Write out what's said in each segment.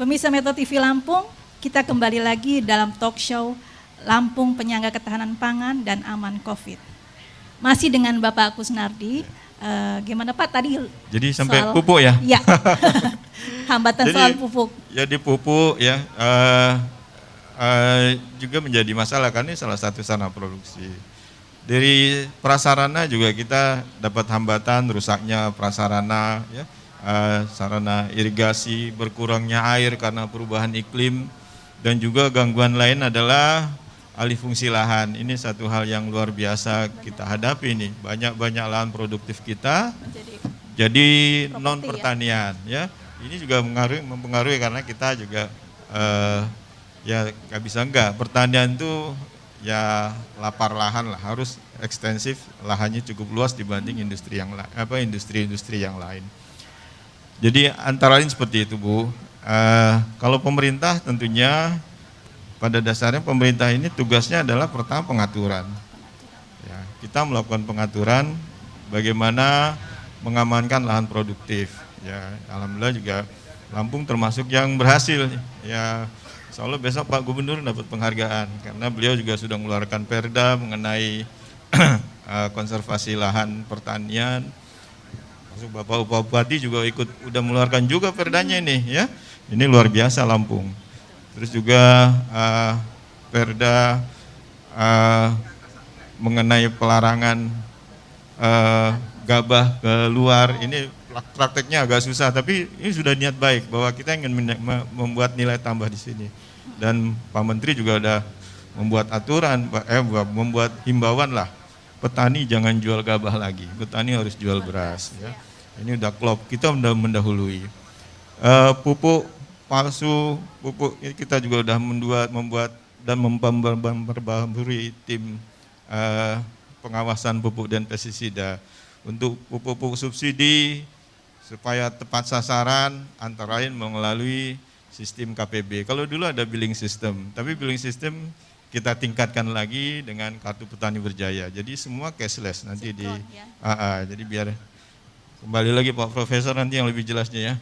Pemirsa Metro TV Lampung, kita kembali lagi dalam talk show Lampung Penyangga Ketahanan Pangan dan Aman COVID. Masih dengan Bapak Kusnardi. Gimana Pak tadi? Jadi sampai soal, pupuk ya? Iya. Hambatan jadi, soal pupuk. Jadi pupuk ya juga menjadi masalah karena ini salah satu sarana produksi. Dari prasarana juga kita dapat hambatan rusaknya prasarana ya. Sarana irigasi, berkurangnya air karena perubahan iklim, dan juga gangguan lain adalah alih fungsi lahan. Ini satu hal yang luar biasa kita hadapi nih. Banyak lahan produktif kita jadi non pertanian ya. Ini juga mempengaruhi karena kita juga ya nggak bisa enggak. Pertanian itu ya lapar lahan lah, harus ekstensif, lahannya cukup luas dibanding industri yang lain. Jadi antara lain seperti itu Bu. Kalau pemerintah tentunya pada dasarnya pemerintah ini tugasnya adalah pertama pengaturan. Ya, kita melakukan pengaturan bagaimana mengamankan lahan produktif. Ya, alhamdulillah juga Lampung termasuk yang berhasil. Ya, insya Allah besok Pak Gubernur dapat penghargaan karena beliau juga sudah mengeluarkan perda mengenai konservasi lahan pertanian. Bapak Bupati juga udah mengeluarkan juga perdanya ini ya. Ini luar biasa Lampung. Terus juga perda mengenai pelarangan gabah ke luar. Ini prakteknya agak susah, tapi ini sudah niat baik bahwa kita ingin membuat nilai tambah di sini. Dan Pak Menteri juga udah membuat aturan, membuat himbauan lah. Petani jangan jual gabah lagi, petani harus jual beras ya. Ini udah klop, kita udah mendahului. Pupuk palsu, pupuk ini kita juga udah membuat dan memperbarui tim pengawasan pupuk dan pestisida. Untuk pupuk subsidi supaya tepat sasaran antara lain melalui sistem KPB. Kalau dulu ada billing system, tapi billing system kita tingkatkan lagi dengan kartu petani berjaya. Jadi semua cashless nanti jadi biar kembali lagi Pak Profesor nanti yang lebih jelasnya ya.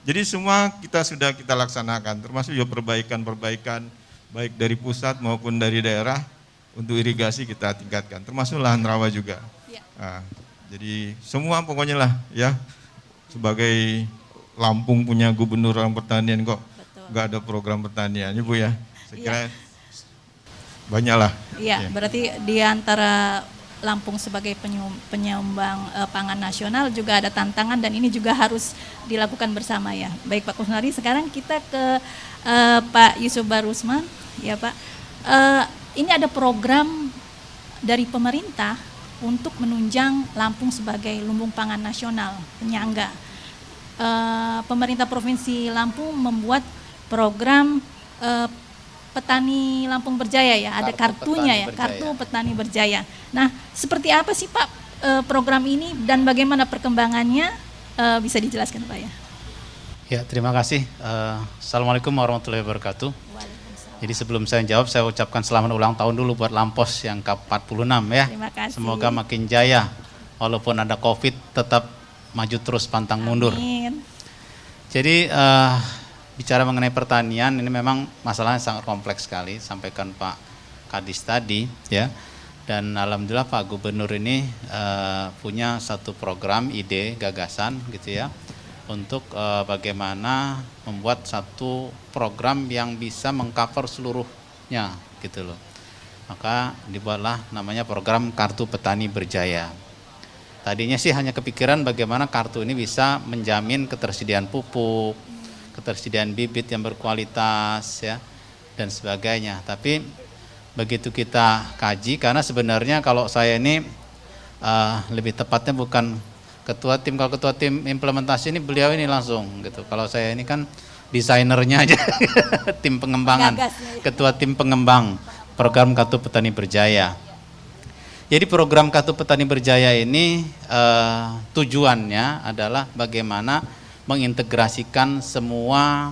Jadi semua sudah kita laksanakan, termasuk juga perbaikan baik dari pusat maupun dari daerah untuk irigasi kita tingkatkan, termasuk lahan rawa juga. Jadi semua pokoknya lah ya, sebagai Lampung punya gubernur orang pertanian kok nggak ada program pertanian ya Bu ya. Saya kira banyak lah. Iya, berarti di antara Lampung sebagai penyumbang pangan nasional juga ada tantangan dan ini juga harus dilakukan bersama ya. Baik Pak Kusnari, sekarang kita ke Pak Yusuf Barusman ya Pak. Ini ada program dari pemerintah untuk menunjang Lampung sebagai lumbung pangan nasional penyangga. Pemerintah Provinsi Lampung membuat program Petani Lampung Berjaya ya, ada kartunya ya, kartu Petani Berjaya. Nah, seperti apa sih Pak program ini dan bagaimana perkembangannya, bisa dijelaskan Pak ya? Ya, terima kasih. Assalamualaikum warahmatullahi wabarakatuh. Jadi sebelum saya jawab, saya ucapkan selamat ulang tahun dulu buat Lampos yang ke-46 ya. Terima kasih. Semoga makin jaya, walaupun ada COVID tetap maju terus pantang mundur. Amin. Jadi bicara mengenai pertanian ini memang masalahnya sangat kompleks sekali, sampaikan Pak Kadis tadi ya. Dan alhamdulillah Pak Gubernur ini punya satu program, ide, gagasan gitu ya, untuk bagaimana membuat satu program yang bisa mengcover seluruhnya gitu loh. Maka dibuatlah namanya program Kartu Petani Berjaya. Tadinya sih hanya kepikiran bagaimana kartu ini bisa menjamin ketersediaan pupuk, ketersediaan bibit yang berkualitas ya dan sebagainya. Tapi begitu kita kaji, karena sebenarnya kalau saya ini lebih tepatnya bukan ketua tim, kalau ketua tim implementasi ini beliau ini langsung gitu. Kalau saya ini kan desainernya aja, tim pengembangan, ketua tim pengembang program Kartu Petani Berjaya. Jadi program Kartu Petani Berjaya ini tujuannya adalah bagaimana mengintegrasikan semua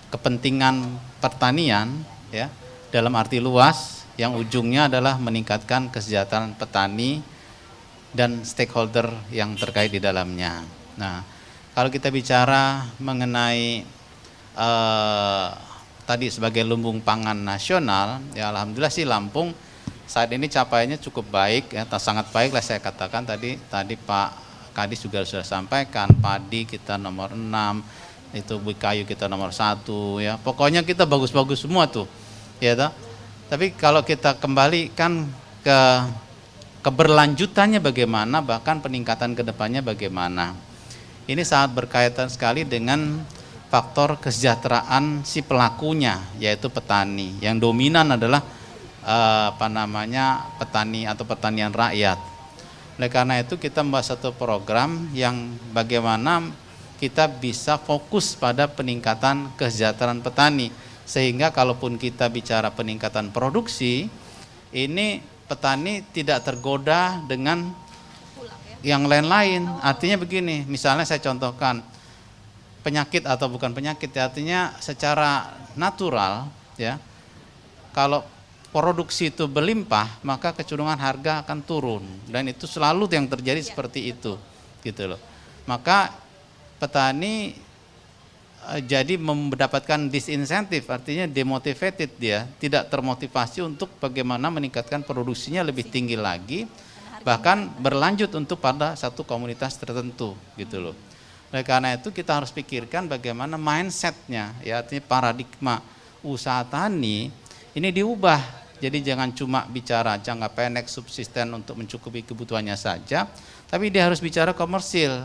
kepentingan pertanian ya dalam arti luas yang ujungnya adalah meningkatkan kesejahteraan petani dan stakeholder yang terkait di dalamnya. Nah, kalau kita bicara mengenai tadi sebagai lumbung pangan nasional, ya alhamdulillah sih Lampung saat ini capaiannya cukup baik, ya, sangat baik lah saya katakan tadi Pak Kadis juga sudah sampaikan, padi kita nomor 6, itu kayu kita nomor 1, ya pokoknya kita bagus-bagus semua tuh, ya toh. Tapi kalau kita kembalikan ke keberlanjutannya bagaimana, bahkan peningkatan kedepannya bagaimana, ini sangat berkaitan sekali dengan faktor kesejahteraan si pelakunya, yaitu petani. Yang dominan adalah petani atau pertanian rakyat. Oleh karena itu kita membahas satu program yang bagaimana kita bisa fokus pada peningkatan kesejahteraan petani, sehingga kalaupun kita bicara peningkatan produksi, ini petani tidak tergoda dengan yang lain-lain. Artinya begini, misalnya saya contohkan penyakit atau bukan penyakit, artinya secara natural, ya kalau produksi itu berlimpah maka kecenderungan harga akan turun, dan itu selalu yang terjadi seperti itu, gitu loh. Maka petani jadi mendapatkan disinsentif, artinya demotivated, dia tidak termotivasi untuk bagaimana meningkatkan produksinya lebih tinggi lagi, bahkan berlanjut untuk pada satu komunitas tertentu, gitu loh. Oleh karena itu kita harus pikirkan bagaimana mindsetnya, ya artinya paradigma usaha tani ini diubah. Jadi jangan cuma bicara jangka pendek subsisten untuk mencukupi kebutuhannya saja, tapi dia harus bicara komersil.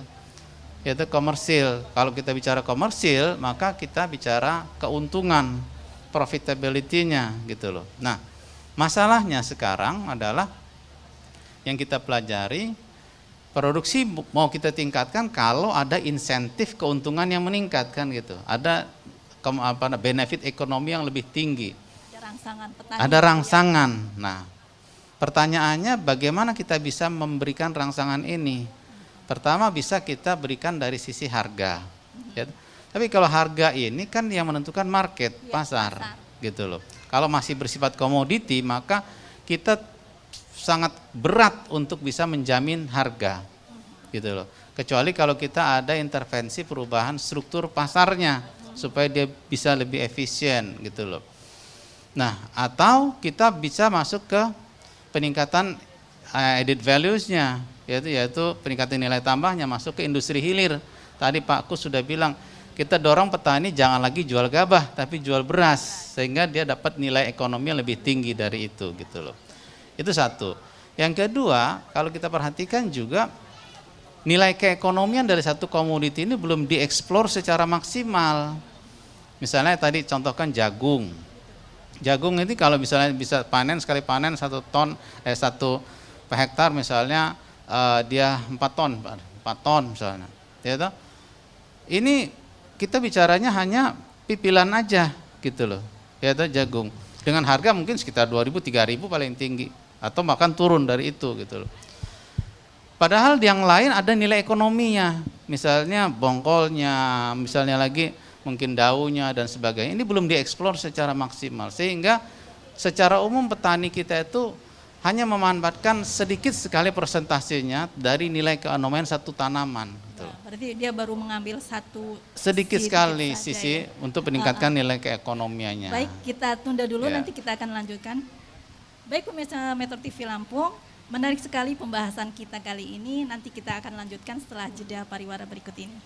Yaitu komersil. Kalau kita bicara komersil, maka kita bicara keuntungan, profitability-nya, gitu loh. Nah, masalahnya sekarang adalah yang kita pelajari, produksi mau kita tingkatkan kalau ada insentif keuntungan yang meningkat, kan gitu. Ada benefit ekonomi yang lebih tinggi. Ada rangsangan petani. Ada rangsangan. Nah, pertanyaannya bagaimana kita bisa memberikan rangsangan ini? Pertama bisa kita berikan dari sisi harga. Ya. Tapi kalau harga ini kan yang menentukan market, pasar, gitu loh. Kalau masih bersifat komoditi, maka kita sangat berat untuk bisa menjamin harga, gitu loh. Kecuali kalau kita ada intervensi perubahan struktur pasarnya supaya dia bisa lebih efisien, gitu loh. Nah, atau kita bisa masuk ke peningkatan added values-nya, yaitu peningkatan nilai tambahnya, masuk ke industri hilir. Tadi Pak Kus sudah bilang, kita dorong petani jangan lagi jual gabah, tapi jual beras, sehingga dia dapat nilai ekonomi yang lebih tinggi dari itu, gitu loh. Itu satu. Yang kedua, kalau kita perhatikan juga nilai keekonomian dari satu komoditi ini belum dieksplor secara maksimal. Misalnya tadi contohkan jagung. Jagung ini kalau misalnya bisa panen, sekali panen 1 ton, 1 per hektar misalnya dia 4 ton misalnya. Ya toh? Ini kita bicaranya hanya pipilan aja, gitu loh. Ya toh, jagung. Dengan harga mungkin sekitar 2.000 3.000 paling tinggi, atau bahkan turun dari itu, gitu loh. Padahal yang lain ada nilai ekonominya, misalnya bongkolnya, misalnya lagi mungkin daunnya dan sebagainya. Ini belum dieksplor secara maksimal, sehingga secara umum petani kita itu hanya memanfaatkan sedikit sekali persentasenya dari nilai keekonomian satu tanaman. Gitu. Nah, berarti dia baru mengambil sedikit sekali saja, sisi ya, untuk meningkatkan nilai keekonomiannya. Baik, kita tunda dulu, Ya. nanti kita akan lanjutkan. Baik pemirsa Metro TV Lampung, menarik sekali pembahasan kita kali ini. Nanti kita akan lanjutkan setelah jeda pariwara berikut ini.